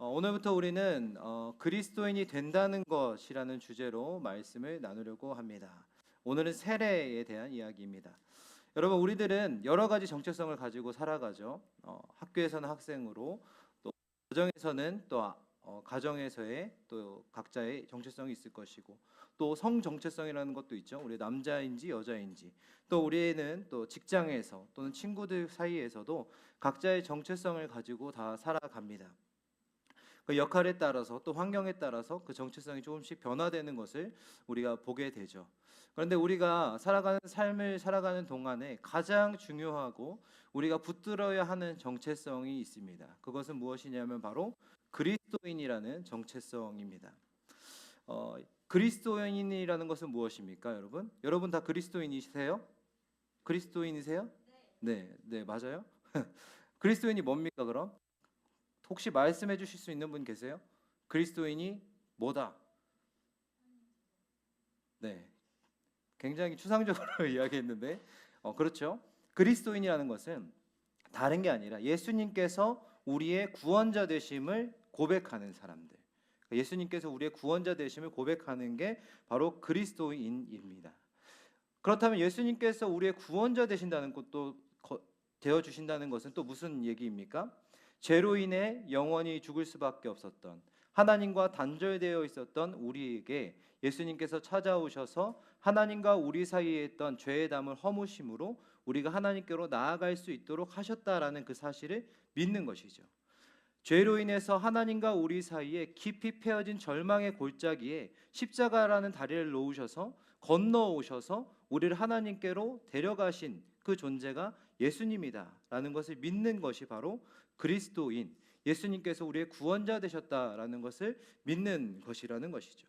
오늘부터 우리는 그리스도인이 된다는 것이라는 주제로 말씀을 나누려고 합니다. 오늘은 세례에 대한 이야기입니다. 여러분, 우리들은 여러 가지 정체성을 가지고 살아가죠. 학교에서는 학생으로, 또 가정에서는 또 가정에서의 또 각자의 정체성이 있을 것이고, 또 성 정체성이라는 것도 있죠. 우리 남자인지 여자인지, 또 우리는 또 직장에서 또는 친구들 사이에서도 각자의 정체성을 가지고 다 살아갑니다. 그 역할에 따라서 또 환경에 따라서 그 정체성이 조금씩 변화되는 것을 우리가 보게 되죠. 그런데 우리가 살아가는 삶을 살아가는 동안에 가장 중요하고 우리가 붙들어야 하는 정체성이 있습니다. 그것은 무엇이냐면 바로 그리스도인이라는 정체성입니다. 그리스도인이라는 것은 무엇입니까, 여러분? 여러분 다 그리스도인이세요? 그리스도인이세요? 네, 네, 맞아요. 그리스도인이 뭡니까, 그럼? 혹시 말씀해 주실 수 있는 분 계세요? 그리스도인이 뭐다? 네, 굉장히 추상적으로 이야기했는데, 그렇죠. 그리스도인이라는 것은 다른 게 아니라 예수님께서 우리의 구원자 되심을 고백하는 사람들. 예수님께서 우리의 구원자 되심을 고백하는 게 바로 그리스도인입니다. 그렇다면 예수님께서 우리의 구원자 되신다는 것도 되어 주신다는 것은 또 무슨 얘기입니까? 죄로 인해 영원히 죽을 수밖에 없었던, 하나님과 단절되어 있었던 우리에게 예수님께서 찾아오셔서 하나님과 우리 사이에 있던 죄의 담을 허무심으로 우리가 하나님께로 나아갈 수 있도록 하셨다라는 그 사실을 믿는 것이죠. 죄로 인해서 하나님과 우리 사이에 깊이 패어진 절망의 골짜기에 십자가라는 다리를 놓으셔서 건너오셔서 우리를 하나님께로 데려가신 그 존재가 예수님이다라는 것을 믿는 것이 바로 그리스도인, 예수님께서 우리의 구원자 되셨다라는 것을 믿는 것이라는 것이죠.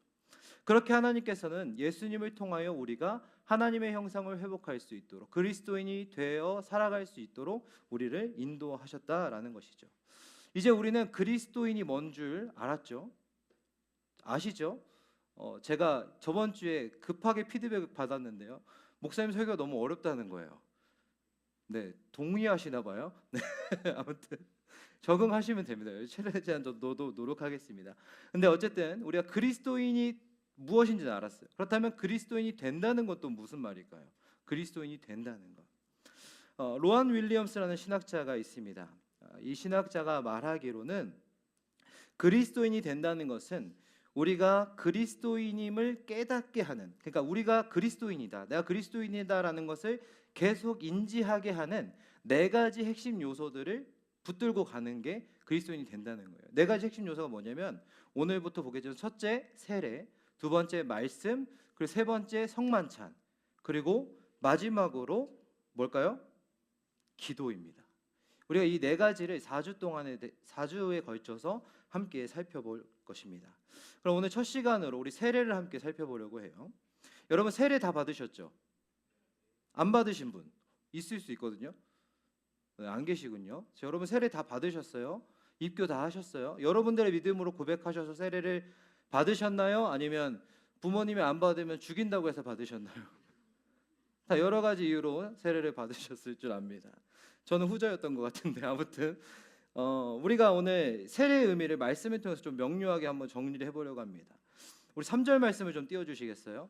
그렇게 하나님께서는 예수님을 통하여 우리가 하나님의 형상을 회복할 수 있도록, 그리스도인이 되어 살아갈 수 있도록 우리를 인도하셨다라는 것이죠. 이제 우리는 그리스도인이 뭔 줄 알았죠? 아시죠? 제가 저번 주에 급하게 피드백을 받았는데요. 목사님 설교가 너무 어렵다는 거예요. 네, 동의하시나 봐요. 네, 아무튼 적응하시면 됩니다. 최대한 저도 노력하겠습니다. 근데 어쨌든 우리가 그리스도인이 무엇인지는 알았어요. 그렇다면 그리스도인이 된다는 것도 무슨 말일까요? 그리스도인이 된다는 것. 로안 윌리엄스라는 신학자가 있습니다. 이 신학자가 말하기로는 그리스도인이 된다는 것은 우리가 그리스도인임을 깨닫게 하는, 그러니까 우리가 그리스도인이다, 내가 그리스도인이다라는 것을 계속 인지하게 하는 네 가지 핵심 요소들을 붙들고 가는 게 그리스도인이 된다는 거예요. 네 가지 핵심 요소가 뭐냐면 오늘부터 보게 되는 첫째 세례, 두 번째 말씀, 그리고 세 번째 성만찬, 그리고 마지막으로 뭘까요? 기도입니다. 우리가 이 네 가지를 4주에 걸쳐서 함께 살펴볼 것입니다. 그럼 오늘 첫 시간으로 우리 세례를 함께 살펴보려고 해요. 여러분 세례 다 받으셨죠? 안 받으신 분 있을 수 있거든요. 네, 안 계시군요. 여러분 세례 다 받으셨어요? 입교 다 하셨어요? 여러분들의 믿음으로 고백하셔서 세례를 받으셨나요? 아니면 부모님이 안 받으면 죽인다고 해서 받으셨나요? 다 여러 가지 이유로 세례를 받으셨을 줄 압니다. 저는 후자였던 것 같은데 아무튼 우리가 오늘 세례의 의미를 말씀을 통해서 좀 명료하게 한번 정리를 해보려고 합니다. 우리 3절 말씀을 좀 띄워주시겠어요?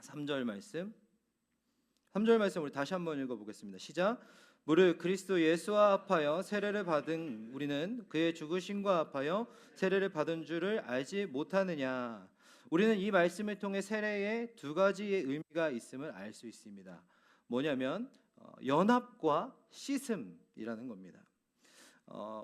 3절 말씀 우리 다시 한번 읽어보겠습니다. 시작. 무릇 그리스도 예수와 합하여 세례를 받은 우리는 그의 죽으심과 합하여 세례를 받은 줄을 알지 못하느냐. 우리는 이 말씀을 통해 세례에 두 가지의 의미가 있음을 알 수 있습니다. 뭐냐면 연합과 씻음이라는 겁니다.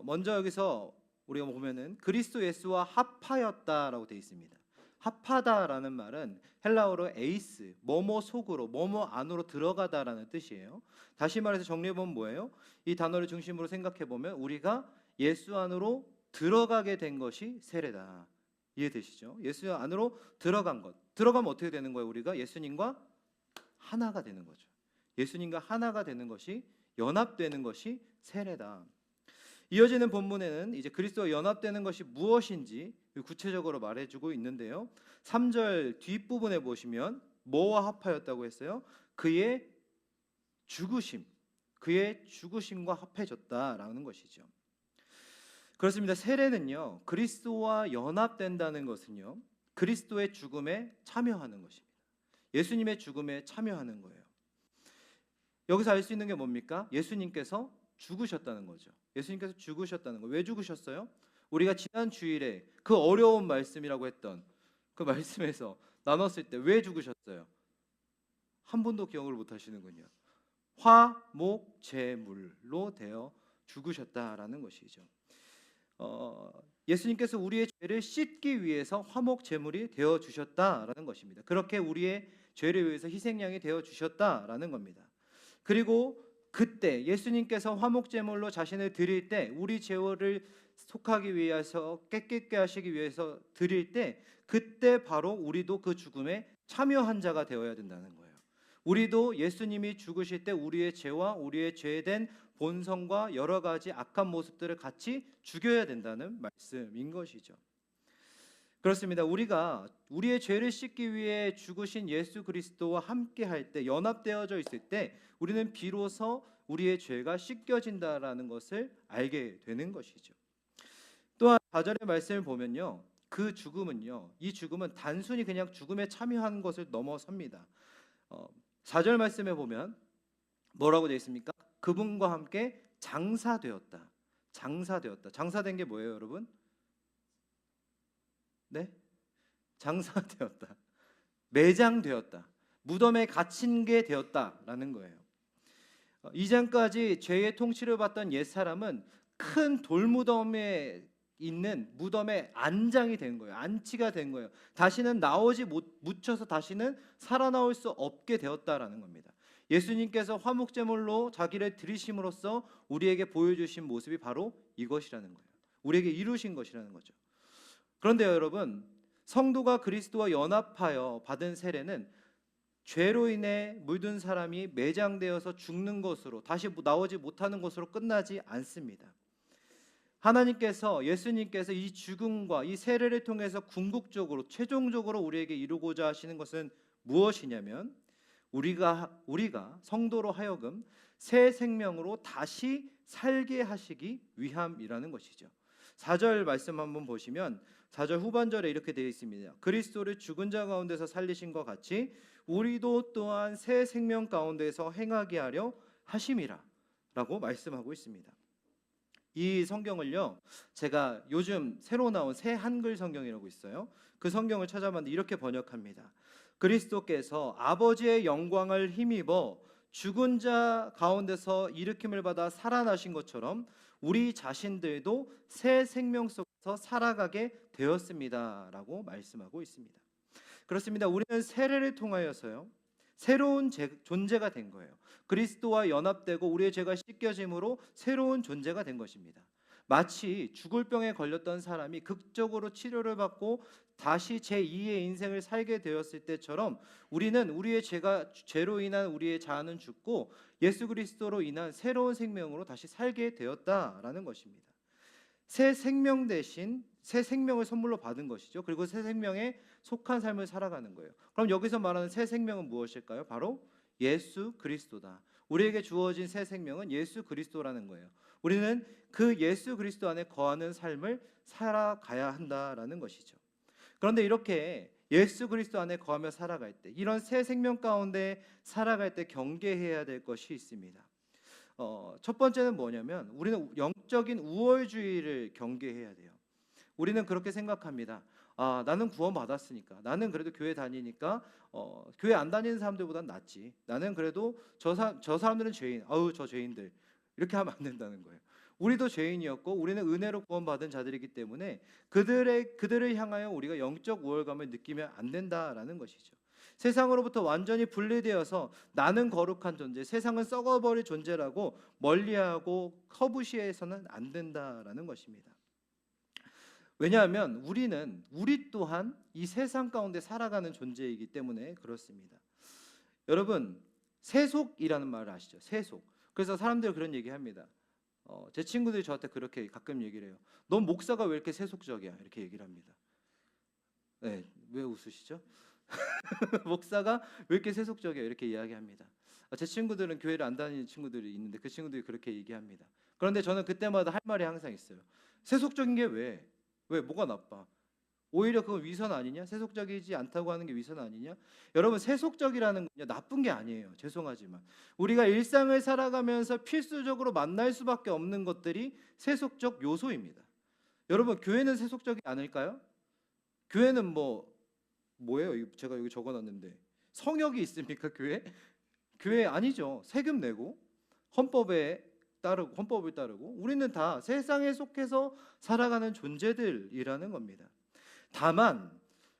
먼저 여기서 우리가 보면은 그리스도 예수와 합하였다라고 되어 있습니다. 합하다라는 말은 헬라어로 에이스, 뭐뭐 속으로, 뭐뭐 안으로 들어가다라는 뜻이에요. 다시 말해서 정리해 보면 뭐예요? 이 단어를 중심으로 생각해 보면 우리가 예수 안으로 들어가게 된 것이 세례다. 이해되시죠? 예수 안으로 들어간 것. 들어가면 어떻게 되는 거예요? 우리가 예수님과 하나가 되는 거죠. 예수님과 하나가 되는 것이, 연합되는 것이 세례다. 이어지는 본문에는 이제 그리스도와 연합되는 것이 무엇인지 구체적으로 말해주고 있는데요. 3절 뒷부분에 보시면 뭐와 합하였다고 했어요? 그의 죽으심, 그의 죽으심과 합해졌다라는 것이죠. 그렇습니다. 세례는요, 그리스도와 연합된다는 것은요, 그리스도의 죽음에 참여하는 것입니다. 예수님의 죽음에 참여하는 거예요. 여기서 알 수 있는 게 뭡니까? 예수님께서 죽으셨다는 거죠. 예수님께서 죽으셨다는 거. 왜 죽으셨어요? 우리가 지난 주일에 그 어려운 말씀이라고 했던 그 말씀에서 나눴을 때 왜 죽으셨어요? 한 분도 기억을 못 하시는군요. 화목제물로 되어 죽으셨다라는 것이죠. 예수님께서 우리의 죄를 씻기 위해서 화목제물이 되어 주셨다라는 것입니다. 그렇게 우리의 죄를 위해서 희생양이 되어 주셨다라는 겁니다. 그리고 그때 예수님께서 화목제물로 자신을 드릴 때, 우리 죄를 속하기 위해서, 깨끗게 하시기 위해서 드릴 때, 그때 바로 우리도 그 죽음에 참여한 자가 되어야 된다는 거예요. 우리도 예수님이 죽으실 때 우리의 죄와 우리의 죄된 본성과 여러 가지 악한 모습들을 같이 죽여야 된다는 말씀인 것이죠. 그렇습니다. 우리가 우리의 죄를 씻기 위해 죽으신 예수 그리스도와 함께 할 때, 연합되어져 있을 때, 우리는 비로소 우리의 죄가 씻겨진다라는 것을 알게 되는 것이죠. 또한 4절의 말씀을 보면요, 그 죽음은요, 이 죽음은 단순히 그냥 죽음에 참여한 것을 넘어섭니다. 4절 말씀에 보면 뭐라고 되어 있습니까? 그분과 함께 장사되었다. 장사되었다. 장사된 게 뭐예요, 여러분? 네? 장사되었다. 매장되었다. 무덤에 갇힌 게 되었다라는 거예요. 이전까지 죄의 통치를 받던 옛사람은 큰 돌무덤에 있는 무덤에 안장이 된 거예요. 안치가 된 거예요. 다시는 나오지 묻혀서 다시는 살아나올 수 없게 되었다라는 겁니다. 예수님께서 화목제물로 자기를 드리심으로써 우리에게 보여주신 모습이 바로 이것이라는 거예요. 우리에게 이루신 것이라는 거죠. 그런데 여러분, 성도가 그리스도와 연합하여 받은 세례는 죄로 인해 물든 사람이 매장되어서 죽는 것으로, 다시 나오지 못하는 것으로 끝나지 않습니다. 하나님께서, 예수님께서 이 죽음과 이 세례를 통해서 궁극적으로 최종적으로 우리에게 이루고자 하시는 것은 무엇이냐면, 우리가 성도로 하여금 새 생명으로 다시 살게 하시기 위함이라는 것이죠. 4절 말씀 한번 보시면 4절 후반절에 이렇게 되어 있습니다. 그리스도를 죽은 자 가운데서 살리신 것 같이 우리도 또한 새 생명 가운데서 행하게 하려 하심이라 라고 말씀하고 있습니다. 이 성경을요, 제가 요즘 새로 나온 새 한글 성경이라고 있어요. 그 성경을 찾아봤는데 이렇게 번역합니다. 그리스도께서 아버지의 영광을 힘입어 죽은 자 가운데서 일으킴을 받아 살아나신 것처럼 우리 자신들도 새 생명 속에서 살아가게 되었습니다라고 말씀하고 있습니다. 그렇습니다. 우리는 세례를 통하여서요, 새로운 존재가 된 거예요. 그리스도와 연합되고 우리의 죄가 씻겨짐으로 새로운 존재가 된 것입니다. 마치 죽을 병에 걸렸던 사람이 극적으로 치료를 받고 다시 제2의 인생을 살게 되었을 때처럼 우리는 우리의 죄로 인한 우리의 자아는 죽고 예수 그리스도로 인한 새로운 생명으로 다시 살게 되었다라는 것입니다. 새 생명 대신 새 생명을 선물로 받은 것이죠. 그리고 새 생명에 속한 삶을 살아가는 거예요. 그럼 여기서 말하는 새 생명은 무엇일까요? 바로 예수 그리스도다. 우리에게 주어진 새 생명은 예수 그리스도라는 거예요. 우리는 그 예수 그리스도 안에 거하는 삶을 살아가야 한다라는 것이죠. 그런데 이렇게 예수 그리스도 안에 거하며 살아갈 때, 이런 새 생명 가운데 살아갈 때 경계해야 될 것이 있습니다. 첫 번째는 뭐냐면, 우리는 영적인 우월주의를 경계해야 돼요. 우리는 그렇게 생각합니다. 나는 구원 받았으니까, 나는 그래도 교회 다니니까 교회 안 다니는 사람들보단 낫지. 나는 그래도 저 사람들은 죄인, 저 죄인들, 이렇게 하면 안 된다는 거예요. 우리도 죄인이었고 우리는 은혜로 구원받은 자들이기 때문에 그들을 향하여 우리가 영적 우월감을 느끼면 안 된다라는 것이죠. 세상으로부터 완전히 분리되어서 나는 거룩한 존재, 세상은 썩어버릴 존재라고 멀리하고 커브시해서는 안 된다라는 것입니다. 왜냐하면 우리 또한 이 세상 가운데 살아가는 존재이기 때문에 그렇습니다. 여러분, 세속이라는 말을 아시죠? 세속. 그래서 사람들이 그런 얘기합니다. 제 친구들이 저한테 그렇게 가끔 얘기를 해요. 넌 목사가 왜 이렇게 세속적이야? 이렇게 얘기를 합니다. 네, 왜 웃으시죠? 목사가 왜 이렇게 세속적이야? 이렇게 이야기합니다. 제 친구들은 교회를 안 다니는 친구들이 있는데 그 친구들이 그렇게 얘기합니다. 그런데 저는 그때마다 할 말이 항상 있어요. 세속적인 게 왜? 왜 뭐가 나빠? 오히려 그건 위선 아니냐? 세속적이지 않다고 하는 게 위선 아니냐? 여러분, 세속적이라는 건 나쁜 게 아니에요. 죄송하지만 우리가 일상을 살아가면서 필수적으로 만날 수밖에 없는 것들이 세속적 요소입니다. 여러분, 교회는 세속적이 않을까요? 교회는 뭐예요? 제가 여기 적어놨는데 성역이 있습니까? 교회 아니죠. 세금 내고 헌법을 따르고 우리는 다 세상에 속해서 살아가는 존재들이라는 겁니다. 다만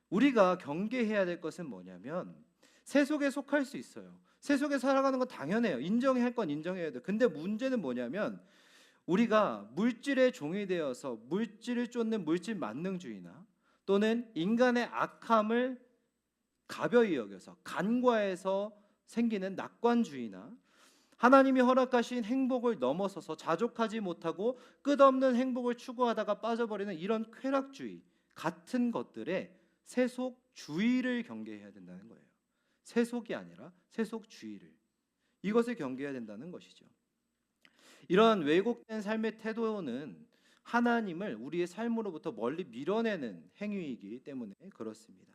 우리가 경계해야 될 것은 뭐냐면 세속에 속할 수 있어요. 세속에 살아가는 건 당연해요. 인정해야 할 건 인정해야 돼요. 근데 문제는 뭐냐면 우리가 물질의 종이 되어서 물질을 쫓는 물질 만능주의나 또는 인간의 악함을 가벼이 여겨서 간과해서 생기는 낙관주의나 하나님이 허락하신 행복을 넘어서서 자족하지 못하고 끝없는 행복을 추구하다가 빠져버리는 이런 쾌락주의 같은 것들의 세속주의를 경계해야 된다는 거예요. 세속이 아니라 세속주의를, 이것을 경계해야 된다는 것이죠. 이런 왜곡된 삶의 태도는 하나님을 우리의 삶으로부터 멀리 밀어내는 행위이기 때문에 그렇습니다.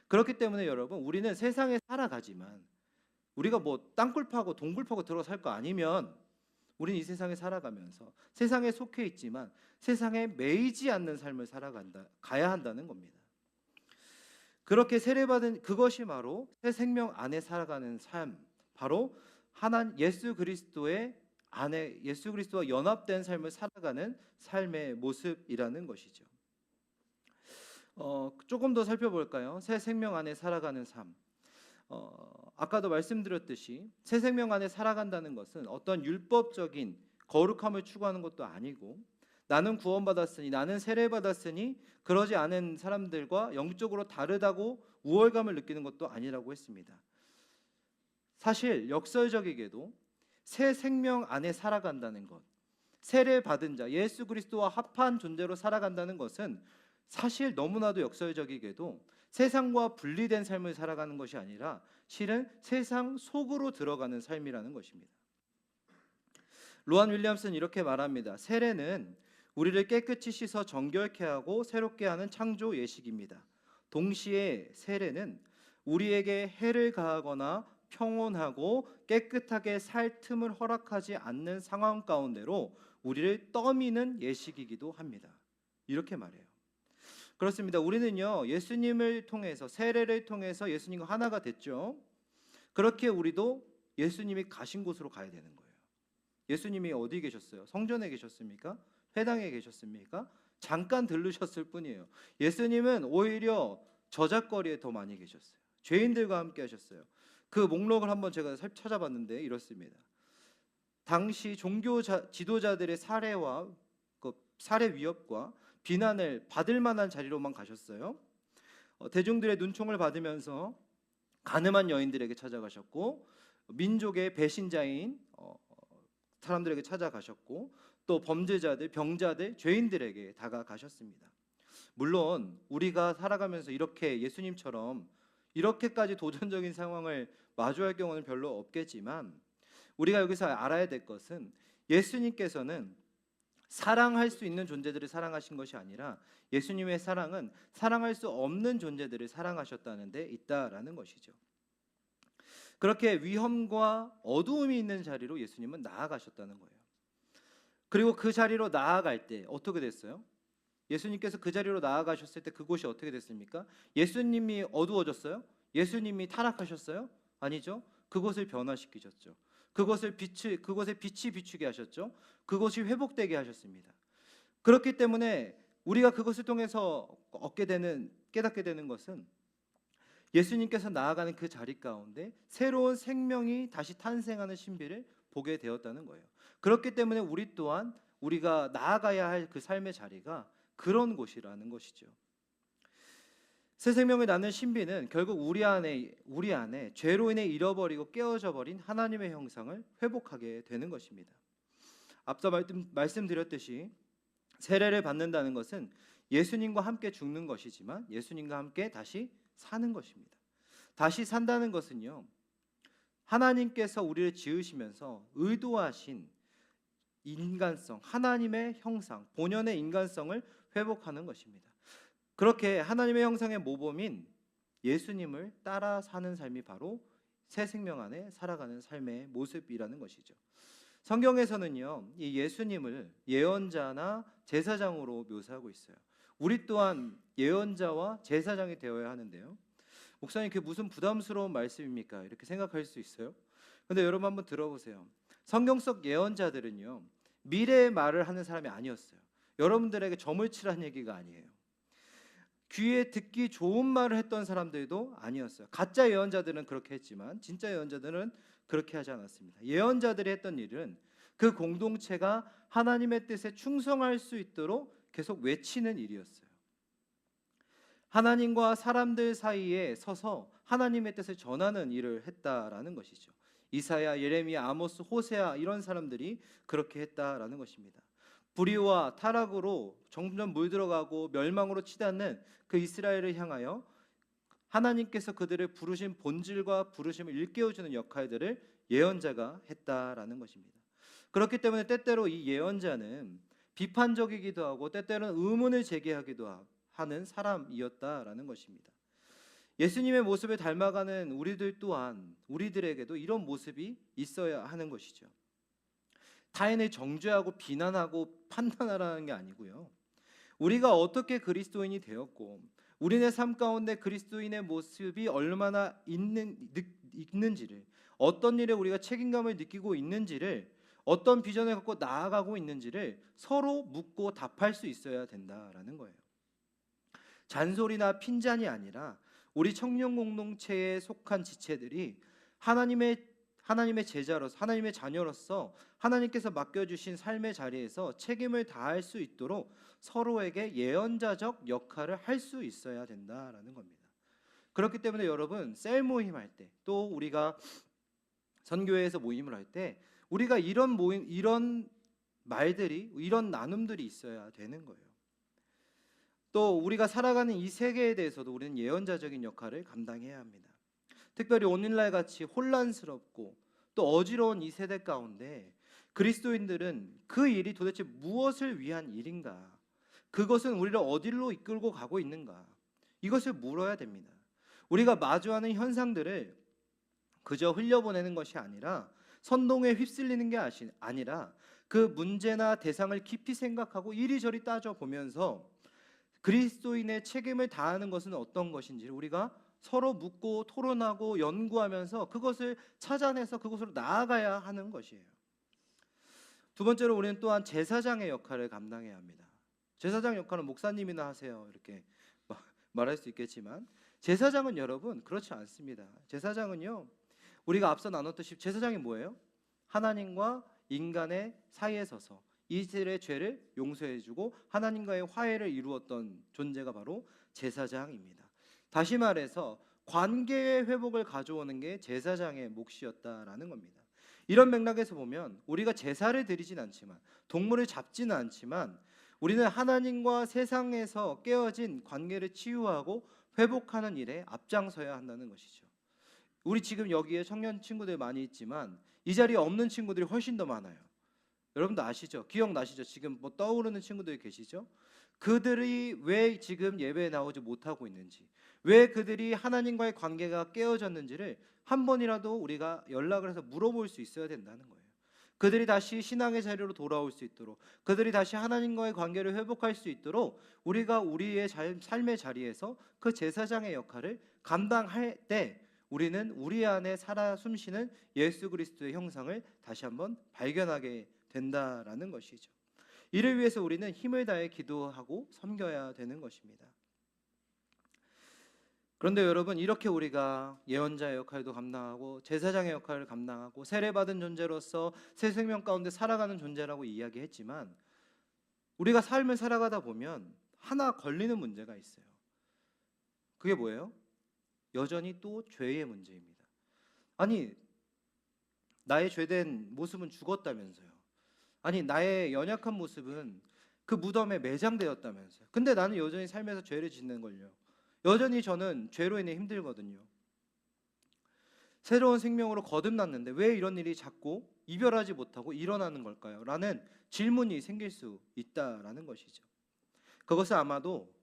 그렇기 때문에 여러분, 우리는 세상에 살아가지만 우리가 땅굴 파고 동굴 파고 들어가 살 거 아니면 우리는 이 세상에 살아가면서 세상에 속해 있지만 세상에 매이지 않는 삶을 가야 한다는 겁니다. 그렇게 세례받은 그것이 바로 새 생명 안에 살아가는 삶, 바로 예수 그리스도와 연합된 삶을 살아가는 삶의 모습이라는 것이죠. 조금 더 살펴볼까요? 새 생명 안에 살아가는 삶. 아까도 말씀드렸듯이 새 생명 안에 살아간다는 것은 어떤 율법적인 거룩함을 추구하는 것도 아니고, 나는 구원받았으니, 나는 세례받았으니 그러지 않은 사람들과 영적으로 다르다고 우월감을 느끼는 것도 아니라고 했습니다. 사실 역설적이게도 새 생명 안에 살아간다는 것, 세례받은 자 예수 그리스도와 합한 존재로 살아간다는 것은 사실 너무나도 역설적이게도 세상과 분리된 삶을 살아가는 것이 아니라 실은 세상 속으로 들어가는 삶이라는 것입니다. 로한 윌리엄스는 이렇게 말합니다. 세례는 우리를 깨끗이 씻어 정결케 하고 새롭게 하는 창조 예식입니다. 동시에 세례는 우리에게 해를 가하거나 평온하고 깨끗하게 살 틈을 허락하지 않는 상황 가운데로 우리를 떠미는 예식이기도 합니다. 이렇게 말해요. 그렇습니다. 우리는요, 예수님을 통해서, 세례를 통해서 예수님과 하나가 됐죠. 그렇게 우리도 예수님이 가신 곳으로 가야 되는 거예요. 예수님이 어디 계셨어요? 성전에 계셨습니까? 회당에 계셨습니까? 잠깐 들르셨을 뿐이에요. 예수님은 오히려 저작거리에 더 많이 계셨어요. 죄인들과 함께 하셨어요. 그 목록을 한번 제가 찾아봤는데 이렇습니다. 당시 종교 지도자들의 살해와 살해 위협과 비난을 받을 만한 자리로만 가셨어요. 대중들의 눈총을 받으면서 가늠한 여인들에게 찾아가셨고, 민족의 배신자인 사람들에게 찾아가셨고, 또 범죄자들, 병자들, 죄인들에게 다가가셨습니다. 물론 우리가 살아가면서 이렇게 예수님처럼 이렇게까지 도전적인 상황을 마주할 경우는 별로 없겠지만, 우리가 여기서 알아야 될 것은 예수님께서는 사랑할 수 있는 존재들을 사랑하신 것이 아니라 예수님의 사랑은 사랑할 수 없는 존재들을 사랑하셨다는 데 있다라는 것이죠. 그렇게 위험과 어두움이 있는 자리로 예수님은 나아가셨다는 거예요. 그리고 그 자리로 나아갈 때 어떻게 됐어요? 예수님께서 그 자리로 나아가셨을 때 그곳이 어떻게 됐습니까? 예수님이 어두워졌어요? 예수님이 타락하셨어요? 아니죠. 그곳을 변화시키셨죠. 그곳에 빛이 비추게 하셨죠. 그곳이 회복되게 하셨습니다. 그렇기 때문에 우리가 그것을 통해서 깨닫게 되는 것은 예수님께서 나아가는 그 자리 가운데 새로운 생명이 다시 탄생하는 신비를 보게 되었다는 거예요. 그렇기 때문에 우리 또한 우리가 나아가야 할 그 삶의 자리가 그런 곳이라는 것이죠. 새 생명을 낳는 신비는 결국 우리 안에 죄로 인해 잃어버리고 깨어져 버린 하나님의 형상을 회복하게 되는 것입니다. 앞서 말씀드렸듯이 세례를 받는다는 것은 예수님과 함께 죽는 것이지만 예수님과 함께 다시 사는 것입니다. 다시 산다는 것은요, 하나님께서 우리를 지으시면서 의도하신 인간성, 하나님의 형상, 본연의 인간성을 회복하는 것입니다. 그렇게 하나님의 형상의 모범인 예수님을 따라 사는 삶이 바로 새 생명 안에 살아가는 삶의 모습이라는 것이죠. 성경에서는요, 이 예수님을 예언자나 제사장으로 묘사하고 있어요. 우리 또한 예언자와 제사장이 되어야 하는데요. 목사님, 그게 무슨 부담스러운 말씀입니까? 이렇게 생각할 수 있어요. 근데 여러분 한번 들어보세요. 성경 속 예언자들은요, 미래의 말을 하는 사람이 아니었어요. 여러분들에게 점을 치라는 얘기가 아니에요. 귀에 듣기 좋은 말을 했던 사람들도 아니었어요. 가짜 예언자들은 그렇게 했지만 진짜 예언자들은 그렇게 하지 않았습니다. 예언자들이 했던 일은 그 공동체가 하나님의 뜻에 충성할 수 있도록 계속 외치는 일이었어요. 하나님과 사람들 사이에 서서 하나님의 뜻을 전하는 일을 했다라는 것이죠. 이사야, 예레미야, 아모스, 호세아 이런 사람들이 그렇게 했다라는 것입니다. 불의와 타락으로 점점 물들어가고 멸망으로 치닫는 그 이스라엘을 향하여 하나님께서 그들을 부르신 본질과 부르심을 일깨워주는 역할들을 예언자가 했다라는 것입니다. 그렇기 때문에 때때로 이 예언자는 비판적이기도 하고 때때로는 의문을 제기하기도 하는 사람이었다라는 것입니다. 예수님의 모습을 닮아가는 우리들 또한 우리들에게도 이런 모습이 있어야 하는 것이죠. 타인을 정죄하고 비난하고 판단하라는 게 아니고요. 우리가 어떻게 그리스도인이 되었고 우리네 삶 가운데 그리스도인의 모습이 얼마나 있는지를, 어떤 일에 우리가 책임감을 느끼고 있는지를, 어떤 비전을 갖고 나아가고 있는지를 서로 묻고 답할 수 있어야 된다라는 거예요. 잔소리나 핀잔이 아니라 우리 청년 공동체에 속한 지체들이 하나님의 제자로서, 하나님의 자녀로서 하나님께서 맡겨주신 삶의 자리에서 책임을 다할 수 있도록 서로에게 예언자적 역할을 할 수 있어야 된다라는 겁니다. 그렇기 때문에 여러분, 셀 모임할 때, 또 우리가 선교회에서 모임을 할 때 우리가 이런 말들이, 이런 나눔들이 있어야 되는 거예요. 또 우리가 살아가는 이 세계에 대해서도 우리는 예언자적인 역할을 감당해야 합니다. 특별히 오늘날 같이 혼란스럽고 또 어지러운 이 세대 가운데 그리스도인들은 그 일이 도대체 무엇을 위한 일인가? 그것은 우리를 어디로 이끌고 가고 있는가? 이것을 물어야 됩니다. 우리가 마주하는 현상들을 그저 흘려보내는 것이 아니라 선동에 휩쓸리는 게 아니라 그 문제나 대상을 깊이 생각하고 이리저리 따져보면서 그리스도인의 책임을 다하는 것은 어떤 것인지 우리가 서로 묻고 토론하고 연구하면서 그것을 찾아내서 그곳으로 나아가야 하는 것이에요. 두 번째로 우리는 또한 제사장의 역할을 감당해야 합니다. 제사장 역할은 목사님이나 하세요 이렇게 말할 수 있겠지만 제사장은 여러분 그렇지 않습니다. 제사장은요, 우리가 앞서 나눴듯이 제사장이 뭐예요? 하나님과 인간의 사이에 서서 이들의 죄를 용서해주고 하나님과의 화해를 이루었던 존재가 바로 제사장입니다. 다시 말해서 관계의 회복을 가져오는 게 제사장의 몫이었다라는 겁니다. 이런 맥락에서 보면 우리가 제사를 드리진 않지만, 동물을 잡지는 않지만 우리는 하나님과 세상에서 깨어진 관계를 치유하고 회복하는 일에 앞장서야 한다는 것이죠. 우리 지금 여기에 청년 친구들 많이 있지만 이 자리에 없는 친구들이 훨씬 더 많아요. 여러분도 아시죠? 기억나시죠? 지금 뭐 떠오르는 친구들이 계시죠? 그들이 왜 지금 예배에 나오지 못하고 있는지, 왜 그들이 하나님과의 관계가 깨어졌는지를 한 번이라도 우리가 연락을 해서 물어볼 수 있어야 된다는 거예요. 그들이 다시 신앙의 자리로 돌아올 수 있도록, 그들이 다시 하나님과의 관계를 회복할 수 있도록 우리가 우리의 삶의 자리에서 그 제사장의 역할을 감당할 때 우리는 우리 안에 살아 숨쉬는 예수 그리스도의 형상을 다시 한번 발견하게 된다라는 것이죠. 이를 위해서 우리는 힘을 다해 기도하고 섬겨야 되는 것입니다. 그런데 여러분, 이렇게 우리가 예언자의 역할도 감당하고 제사장의 역할을 감당하고 세례받은 존재로서 새 생명 가운데 살아가는 존재라고 이야기했지만 우리가 삶을 살아가다 보면 하나 걸리는 문제가 있어요. 그게 뭐예요? 여전히 또 죄의 문제입니다. 아니, 나의 죄된 모습은 죽었다면서요. 아니, 나의 연약한 모습은 그 무덤에 매장되었다면서요. 근데 나는 여전히 삶에서 죄를 짓는 걸요. 여전히 저는 죄로 인해 힘들거든요. 새로운 생명으로 거듭났는데 왜 이런 일이 자꾸 이별하지 못하고 일어나는 걸까요? 라는 질문이 생길 수 있다라는 것이죠. 그것은 아마도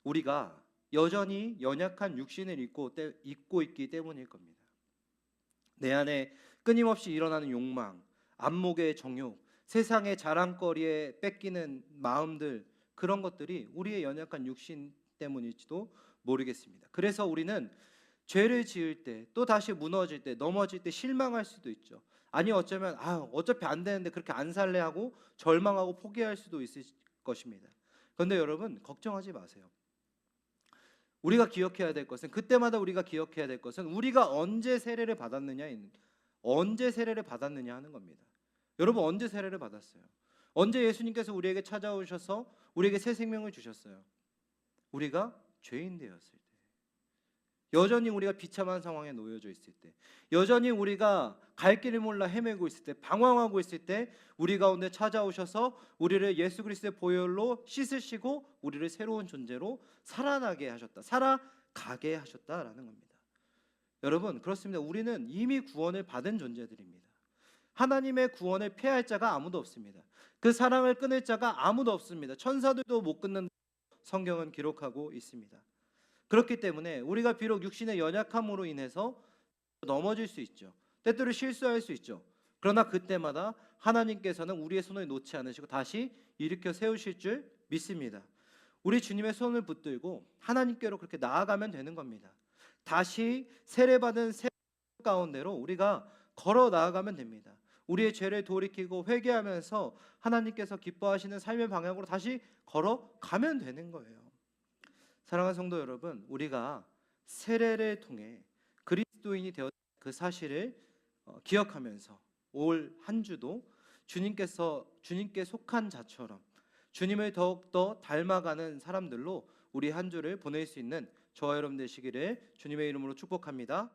우리가 여전히 연약한 육신을 입고 있기 때문일 겁니다. 내 안에 끊임없이 일어나는 욕망, 안목의 정욕, 세상의 자랑거리에 뺏기는 마음들, 그런 것들이 우리의 연약한 육신 때문일지도 모르겠습니다. 그래서 우리는 죄를 지을 때, 또 다시 무너질 때, 넘어질 때 실망할 수도 있죠. 아니 어쩌면 어차피 안 되는데 그렇게 안 살래 하고 절망하고 포기할 수도 있을 것입니다. 그런데 여러분 걱정하지 마세요. 우리가 기억해야 될 것은, 그때마다 우리가 기억해야 될 것은 우리가 언제 세례를 받았느냐 하는 겁니다. 여러분 언제 세례를 받았어요? 언제 예수님께서 우리에게 찾아오셔서 우리에게 새 생명을 주셨어요? 우리가 죄인 되었을 때, 여전히 우리가 비참한 상황에 놓여져 있을 때, 여전히 우리가 갈 길을 몰라 헤매고 있을 때, 방황하고 있을 때 우리 가운데 찾아오셔서 우리를 예수 그리스도의 보혈로 씻으시고 우리를 새로운 존재로 살아나게 하셨다, 살아가게 하셨다라는 겁니다. 여러분 그렇습니다. 우리는 이미 구원을 받은 존재들입니다. 하나님의 구원을 폐할 자가 아무도 없습니다. 그 사랑을 끊을 자가 아무도 없습니다. 천사들도 못 끊는 성경은 기록하고 있습니다. 그렇기 때문에 우리가 비록 육신의 연약함으로 인해서 넘어질 수 있죠. 때때로 실수할 수 있죠. 그러나 그때마다 하나님께서는 우리의 손을 놓지 않으시고 다시 일으켜 세우실 줄 믿습니다. 우리 주님의 손을 붙들고 하나님께로 그렇게 나아가면 되는 겁니다. 다시 세례받은 새 가운데로 우리가 걸어 나아가면 됩니다. 우리의 죄를 돌이키고 회개하면서 하나님께서 기뻐하시는 삶의 방향으로 다시 걸어가면 되는 거예요. 사랑하는 성도 여러분, 우리가 세례를 통해 그리스도인이 되었 그 사실을 기억하면서 올 한 주도 주님께 속한 자처럼 주님을 더욱더 닮아가는 사람들로 우리 한 주를 보낼 수 있는 저와 여러분 되시기를 주님의 이름으로 축복합니다.